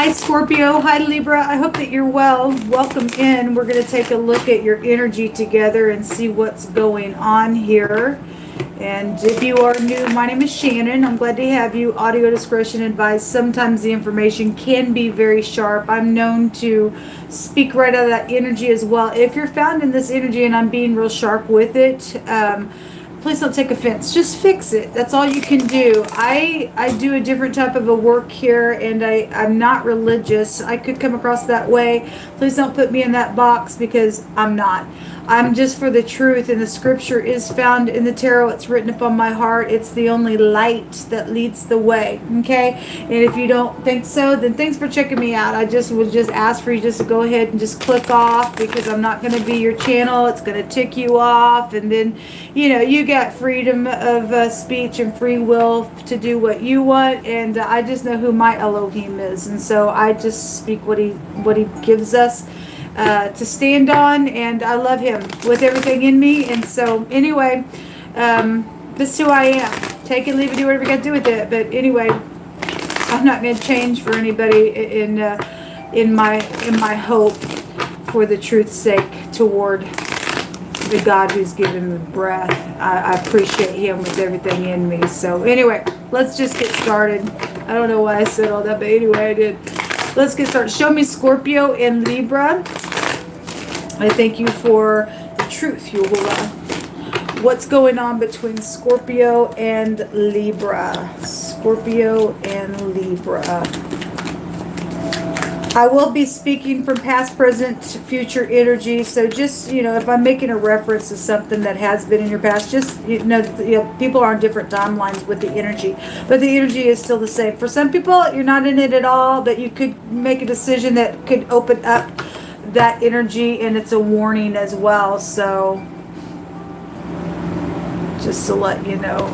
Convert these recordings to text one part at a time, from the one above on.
Hi Scorpio, hi Libra, I hope that you're well. Welcome in. We're going to take a look at your energy together and see what's going on here. And if you are new, my name is Shannon. I'm glad to have you. Audio discretion advised. Sometimes the information can be very sharp. I'm known to speak right out of that energy as well. If you're found in this energy and I'm being real sharp with it, please don't take offense. Just fix it. That's all you can do. I do a different type of a work here, and I'm not religious. I could come across that way. Please don't put me in that box because I'm not. I'm just for the truth, and the scripture is found in the tarot. It's written upon my heart. It's the only light that leads the way, okay? And if you don't think so, then thanks for checking me out. I just would just ask for you just to go ahead and just click off, because I'm not going to be your channel. It's going to tick you off, and then, you know, you got freedom of speech and free will to do what you want, and I just know who my Elohim is, and so I just speak what he gives us to stand on, and I love him with everything in me. And so anyway, this is who I am. Take it, leave it, do whatever you got to do with it. But anyway, I'm not going to change for anybody in my hope, for the truth's sake, toward the God who's given me breath. I appreciate him with everything in me. So anyway, let's just get started. I don't know why I said all that, but anyway, I did. Let's get started. Show me Scorpio and Libra. I thank you for the truth, Yahuwah. What's going on between Scorpio and Libra? Scorpio and Libra. I will be speaking from past, present, future energy. So just, you know, if I'm making a reference to something that has been in your past, just, you know, people are on different timelines with the energy, but the energy is still the same. For some people, you're not in it at all, but you could make a decision that could open up that energy, and it's a warning as well. So just to let you know.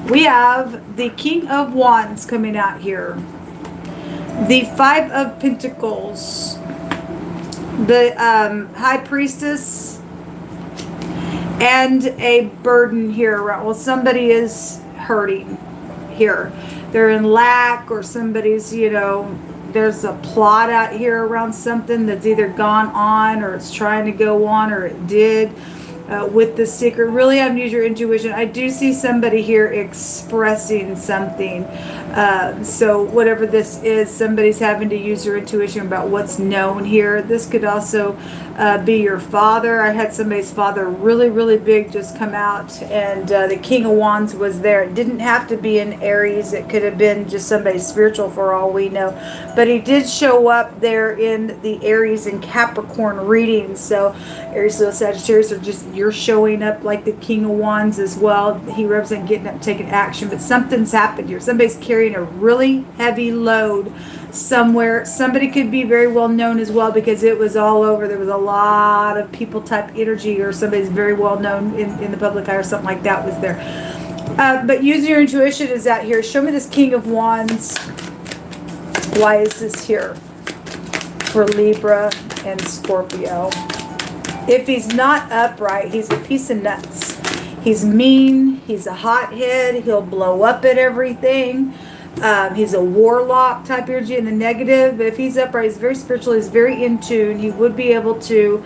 We have the King of Wands coming out here. The Five of Pentacles, the High Priestess, and a burden here. Well, somebody is hurting here. They're in lack, or somebody's, you know, there's a plot out here around something that's either gone on, or it's trying to go on, or it did. With the secret, really have to use your intuition. I do see somebody here expressing something. So whatever this is, somebody's having to use your intuition about what's known here. This could also be your father. I had somebody's father really, really big just come out, and the King of Wands was there. It didn't have to be in Aries. It could have been just somebody spiritual for all we know. But he did show up there in the Aries and Capricorn readings. So Aries, Leo, Sagittarius are just, you're showing up like the King of Wands as well. He represents getting up, taking action, but something's happened here. Somebody's carrying a really heavy load somewhere. Somebody could be very well known as well, because it was all over. There was a lot of people type energy, or somebody's very well known in the public eye, or something like that was there. But using your intuition is out here. Show me this King of Wands. Why is this here for Libra and Scorpio? If he's not upright, he's a piece of nuts. He's mean. He's a hothead. He'll blow up at everything. He's a warlock type energy in the negative. But if he's upright, he's very spiritual. He's very in tune. He would be able to,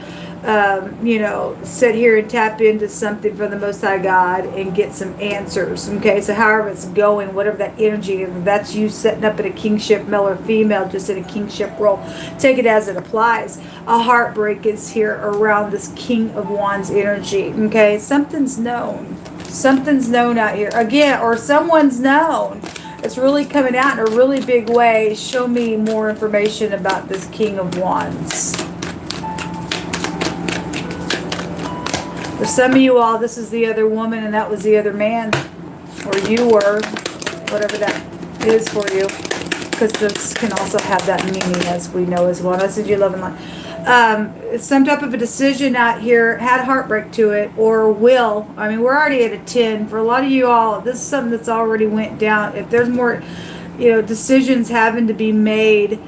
you know, sit here and tap into something from the Most High God and get some answers. Okay, so however it's going, whatever that energy, if that's you setting up in a kingship, male or female, just in a kingship role, take it as it applies. A heartbreak is here around this King of Wands energy. Okay, something's known. Something's known out here. Again, or someone's known. It's really coming out in a really big way. Show me more information about this King of Wands. For some of you all, this is the other woman and that was the other man. Or you were. Whatever that is for you. Because this can also have that meaning, as we know as well. I said you love and life. Some type of a decision out here had heartbreak to it, or will. I mean, we're already at a 10. For a lot of you all, this is something that's already went down. If there's more, you know, decisions having to be made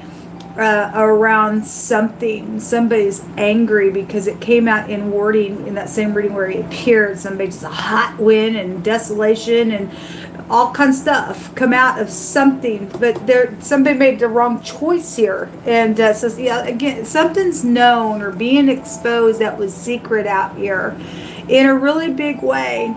around something, somebody's angry because it came out in wording in that same reading where he appeared. Somebody's just a hot wind and desolation and all kinds of stuff come out of something, but somebody made the wrong choice here. And so yeah, again, something's known or being exposed that was secret out here in a really big way.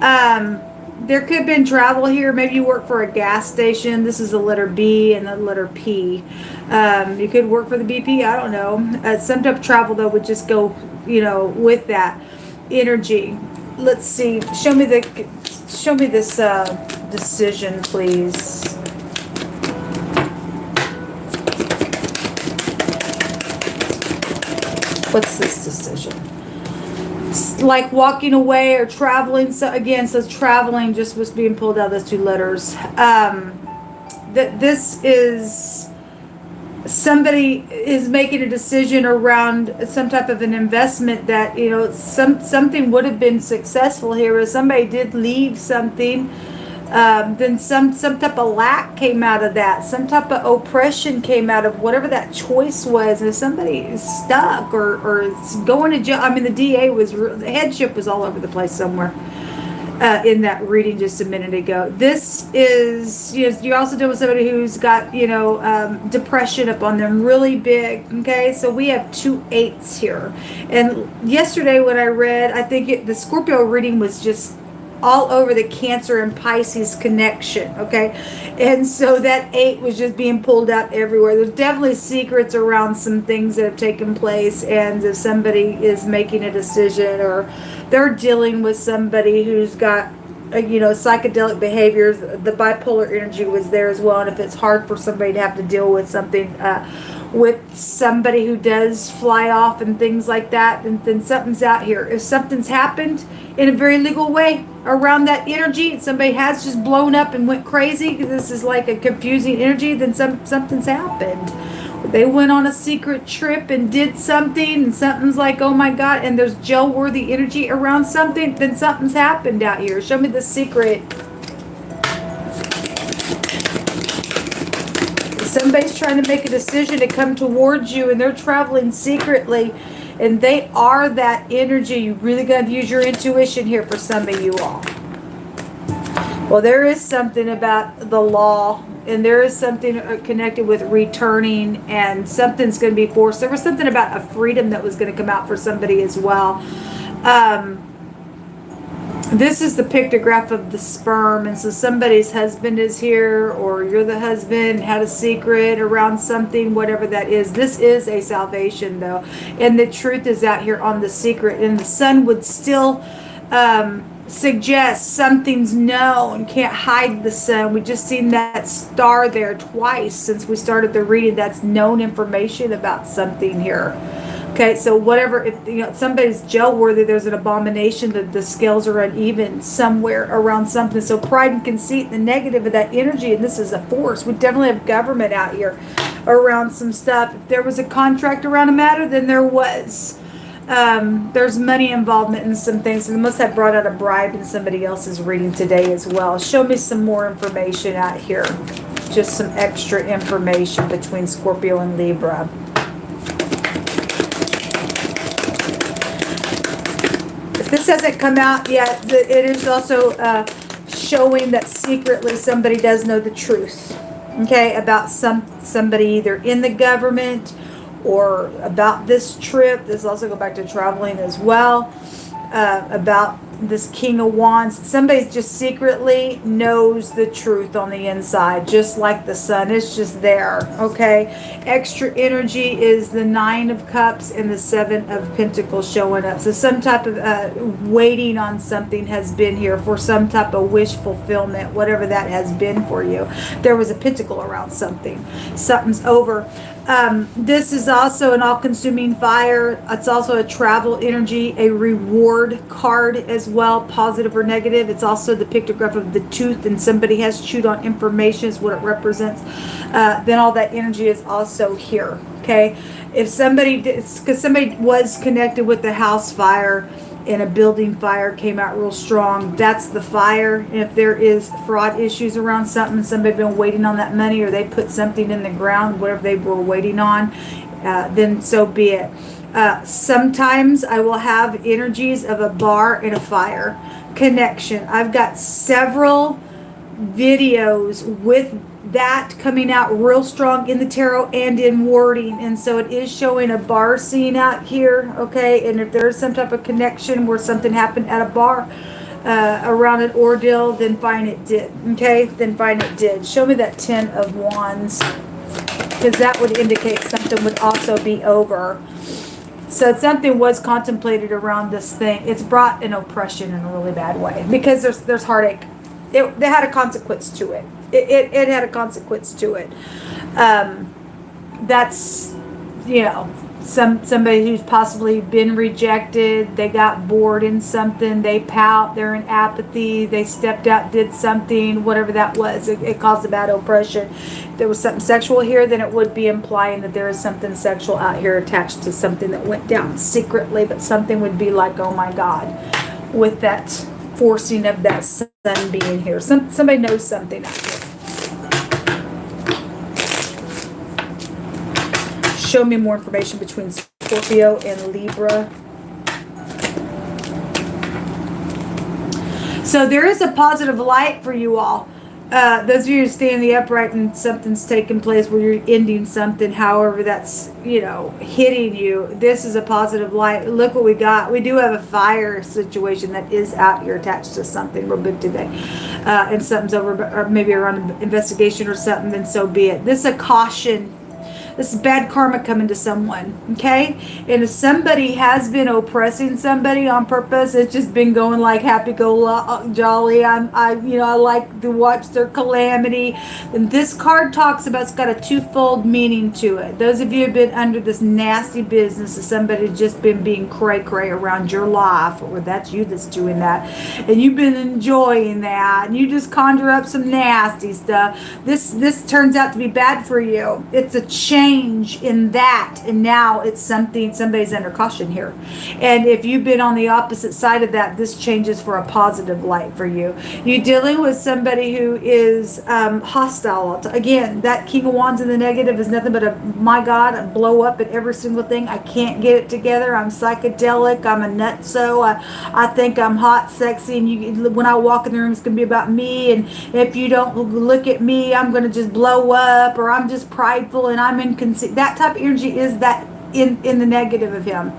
There could have been travel here. Maybe you work for a gas station. This is the letter B and the letter P. You could work for the BP. I don't know. Some type of travel, though, would just go, with that energy. Let's see. Show me this decision, please. What's this decision? Like walking away or traveling. So again, says traveling just was being pulled out of those two letters. That this is somebody is making a decision around some type of an investment that something would have been successful here. If somebody did leave something, then some type of lack came out of that. Some type of oppression came out of whatever that choice was. And if somebody is stuck or is going to jail, the DA the headship was all over the place somewhere in that reading just a minute ago. This is, you're also dealing with somebody who's got, depression up on them really big. Okay, so we have 2 8s here. And yesterday when I read, I think the Scorpio reading was just all over the Cancer and Pisces connection, okay? And so that 8 was just being pulled out everywhere. There's definitely secrets around some things that have taken place, and if somebody is making a decision or they're dealing with somebody who's got psychedelic behaviors, the bipolar energy was there as well. And if it's hard for somebody to have to deal with something with somebody who does fly off and things like that, then something's out here. If something's happened in a very legal way around that energy, somebody has just blown up and went crazy because this is like a confusing energy, then something's happened. They went on a secret trip and did something, and something's like, oh my God, and there's jail-worthy energy around something, then something's happened out here. Show me the secret. Somebody's trying to make a decision to come towards you, and they're traveling secretly, and they are that energy. You really got to use your intuition here for some of you all. Well, there is something about the law, and there is something connected with returning, and something's going to be forced. There was something about a freedom that was going to come out for somebody as well. This is the pictograph of the sperm, and so somebody's husband is here, or you're the husband, had a secret around something, whatever that is. This is a salvation, though, and the truth is out here on the secret, and the sun would still suggest something's known. Can't hide the sun. We just seen that star there twice since we started the reading. That's known information about something here. Okay, so whatever, if somebody's jail worthy, there's an abomination, that the scales are uneven somewhere around something. So pride and conceit, the negative of that energy, and this is a force. We definitely have government out here around some stuff. If there was a contract around a matter, then there was. There's money involvement in some things, and they must have brought out a bribe in somebody else's reading today as well. Show me some more information out here. Just some extra information between Scorpio and Libra. If this hasn't come out yet, it is also showing that secretly somebody does know the truth, okay, about somebody either in the government or about this trip. This also go back to traveling as well, about this King of Wands. Somebody just secretly knows the truth on the inside, just like the sun. It's just there, okay? Extra energy is the 9 of Cups and the 7 of Pentacles showing up. So some type of waiting on something has been here for some type of wish fulfillment, whatever that has been for you. There was a pentacle around something. Something's over. This is also an all-consuming fire. It's also a travel energy, a reward card as well, positive or negative. It's also the pictograph of the tooth, and somebody has chewed on information is what it represents. Then all that energy is also here, okay? If somebody, because somebody was connected with the house fire, and a building fire came out real strong, that's the fire. And if there is fraud issues around something, somebody been waiting on that money, or they put something in the ground, whatever they were waiting on, then so be it. Sometimes I will have energies of a bar and a fire. connection. I've got several videos with that coming out real strong in the tarot and in wording, and so it is showing a bar scene out here, okay? And if there's some type of connection where something happened at a bar around an ordeal, then fine, it did, okay? Then fine, it did. Show me that 10 of Wands, because that would indicate something would also be over. So something was contemplated around this thing. It's brought an oppression in a really bad way, because there's heartache. They had a consequence to it. It had a consequence to it. That's, you know, somebody who's possibly been rejected. They got bored in something. They pout. They're in apathy. They stepped out, did something, whatever that was. It caused a bad oppression. If there was something sexual here, then it would be implying that there is something sexual out here attached to something that went down secretly, but something would be like, oh my God, with that forcing of that sun being here. Somebody knows something out here. Show me more information between Scorpio and Libra. So there is a positive light for you all. Those of you who stay in the upright and something's taking place where you're ending something, however that's, you know, hitting you, this is a positive light. Look what we got. We do have a fire situation that is out here attached to something real big today. And something's over, or maybe around an investigation or something, then so be it. This is a caution. This is bad karma coming to someone, okay? And if somebody has been oppressing somebody on purpose, it's just been going like happy-go-jolly. I like to watch their calamity. And this card talks about, it's got a twofold meaning to it. Those of you who have been under this nasty business of somebody just been being cray-cray around your life, or that's you that's doing that, and you've been enjoying that, and you just conjure up some nasty stuff. This turns out to be bad for you. It's a change in that, and now it's somebody's under caution here. And if you've been on the opposite side of that, this changes for a positive light for you. You're dealing with somebody who is hostile. Again, that King of Wands in the negative is nothing but a, my God, I blow up at every single thing. I can't get it together. I'm psychedelic. I'm a nutso. I think I'm hot, sexy, and when I walk in the room, it's going to be about me, and if you don't look at me, I'm going to just blow up, or I'm just prideful and I'm in that type of energy is that in the negative of him.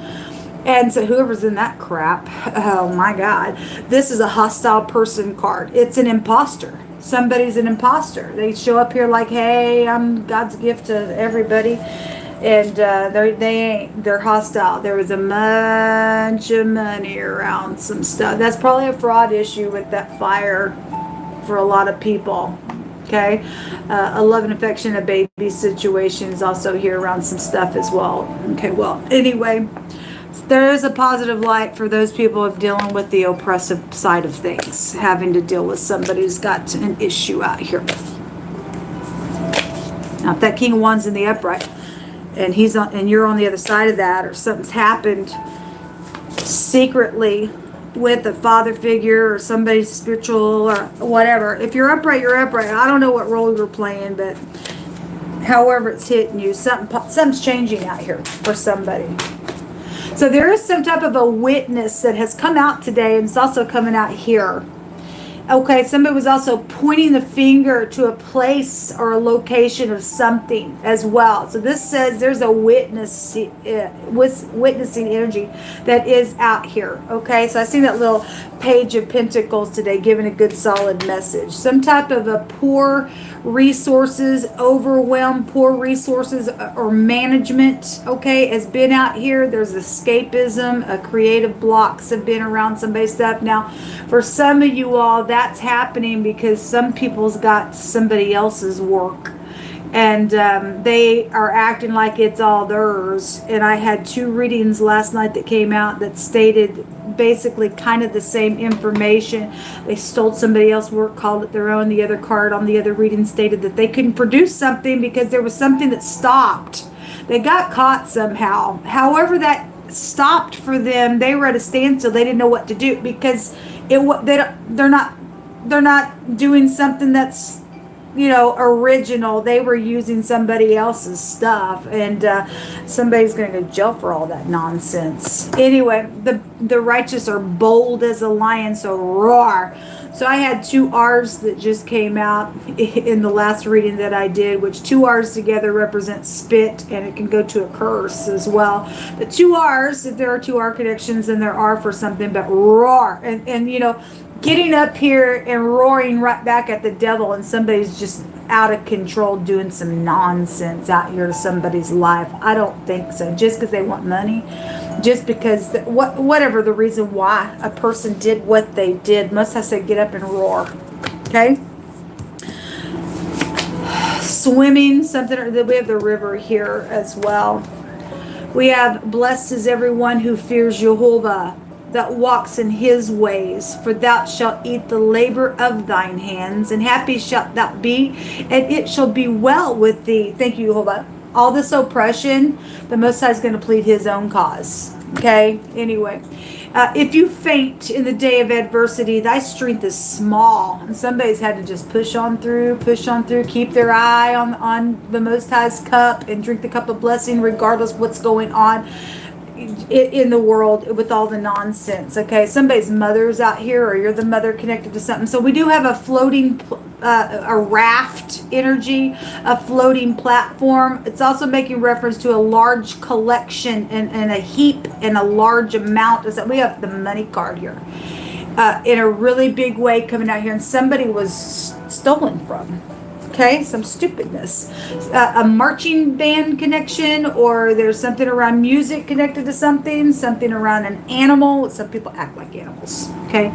And so whoever's in that crap, oh my God, this is a hostile person card. It's an imposter. Somebody's an imposter. They show up here like, hey, I'm God's gift to everybody. And they're hostile. There was a bunch of money around some stuff. That's probably a fraud issue with that fire for a lot of people. Okay, a love and affection, a baby situation is also here around some stuff as well. Okay, well, anyway, there is a positive light for those people who are dealing with the oppressive side of things, having to deal with somebody who's got an issue out here. Now, if that King of Wands in the upright, and you're on the other side of that, or something's happened secretly with a father figure or somebody spiritual or whatever. If you're upright, you're upright. I don't know what role you're playing, but however it's hitting you, something's changing out here for somebody. So there is some type of a witness that has come out today, and it's also coming out here. Okay, somebody was also pointing the finger to a place or a location of something as well. So this says there's a witnessing energy that is out here. Okay, so I see that little Page of Pentacles today giving a good solid message. Some type of a poor resources, overwhelmed, poor resources or management, okay, has been out here. There's escapism, creative blocks have been around somebody's stuff. Now, for some of you all, that's happening because some people's got somebody else's work, and they are acting like it's all theirs. And I had 2 readings last night that came out that stated basically kind of the same information. They stole somebody else's work, called it their own. The other card on the other reading stated that they couldn't produce something because there was something that stopped. They got caught somehow. However that stopped for them, they were at a standstill. They didn't know what to do because they're not doing something that's original. They were using somebody else's stuff, and somebody's going to go to jail for all that nonsense. Anyway, the righteous are bold as a lion, so roar. So I had 2 R's that just came out in the last reading that I did, which 2 R's together represent spit, and it can go to a curse as well. The 2 R's, if there are 2 R connections, then there are for something, but roar. And getting up here and roaring right back at the devil, and somebody's just out of control doing some nonsense out here to somebody's life. I don't think so. Just because they want money, just because whatever the reason why a person did what they did, must I say get up and roar. Okay? Swimming, something. We have the river here as well. We have, blessed is everyone who fears Jehovah, that walks in his ways, for thou shalt eat the labor of thine hands, and happy shalt thou be, and it shall be well with thee. Thank you, Jehovah. All this oppression, the Most High is going to plead his own cause. Okay? Anyway, if you faint in the day of adversity, thy strength is small. And somebody's had to just push on through, keep their eye on the Most High's cup, and drink the cup of blessing regardless what's going on in the world with all the nonsense. Okay, somebody's mother's out here, or you're the mother connected to something. So we do have a floating a raft energy, a floating platform. It's also making reference to a large collection and a heap and a large amount. Is that we have the money card here in a really big way coming out here, and somebody was stolen from. Okay, some stupidness. A marching band connection, or there's something around music connected to something around an animal. Some people act like animals. Okay,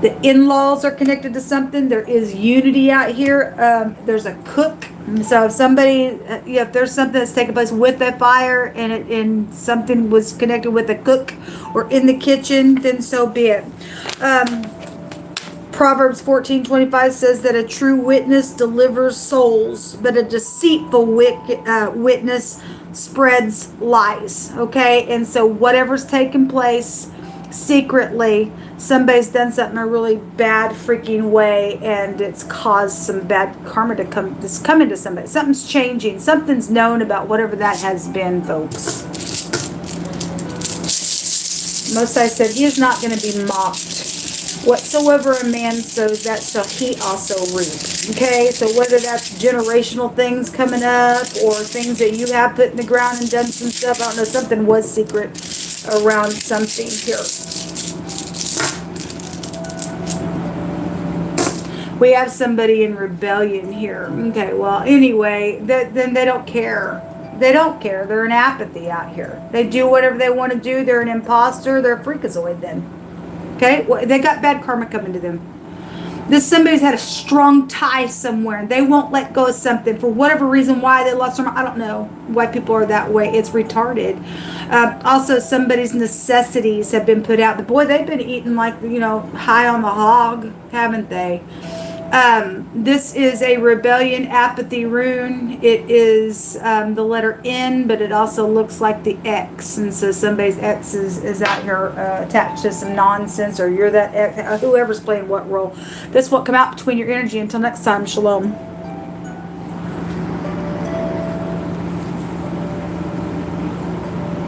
the in-laws are connected to something. There is unity out here. There's a cook. So if somebody, if there's something that's taking place with that fire, and something was connected with a cook or in the kitchen, then so be it. Proverbs 14:25 says that a true witness delivers souls, but a deceitful witness spreads lies. Okay, and so whatever's taking place secretly, somebody's done something a really bad freaking way, and it's caused some bad karma to come into somebody. Something's changing. Something's known about whatever that has been, folks. Most I said he is not going to be mocked. Whatsoever a man sows, that shall he also reap. Okay, so whether that's generational things coming up, or things that you have put in the ground and done some stuff, I don't know, something was secret around something here. We have somebody in rebellion here. Okay, well, anyway, then they don't care. They don't care. They're in apathy out here. They do whatever they want to do. They're an imposter. They're a freakazoid then. Okay, well, they got bad karma coming to them. Somebody's had a strong tie somewhere, and they won't let go of something for whatever reason. Why they lost their mind, I don't know. Why people are that way? It's retarded. Also, somebody's necessities have been put out. But boy, they've been eating like high on the hog, haven't they? This is a rebellion apathy rune. It is the letter N, but it also looks like the X, and so somebody's X is out here attached to some nonsense, or you're that X, whoever's playing what role. This won't come out between your energy. Until next time, shalom.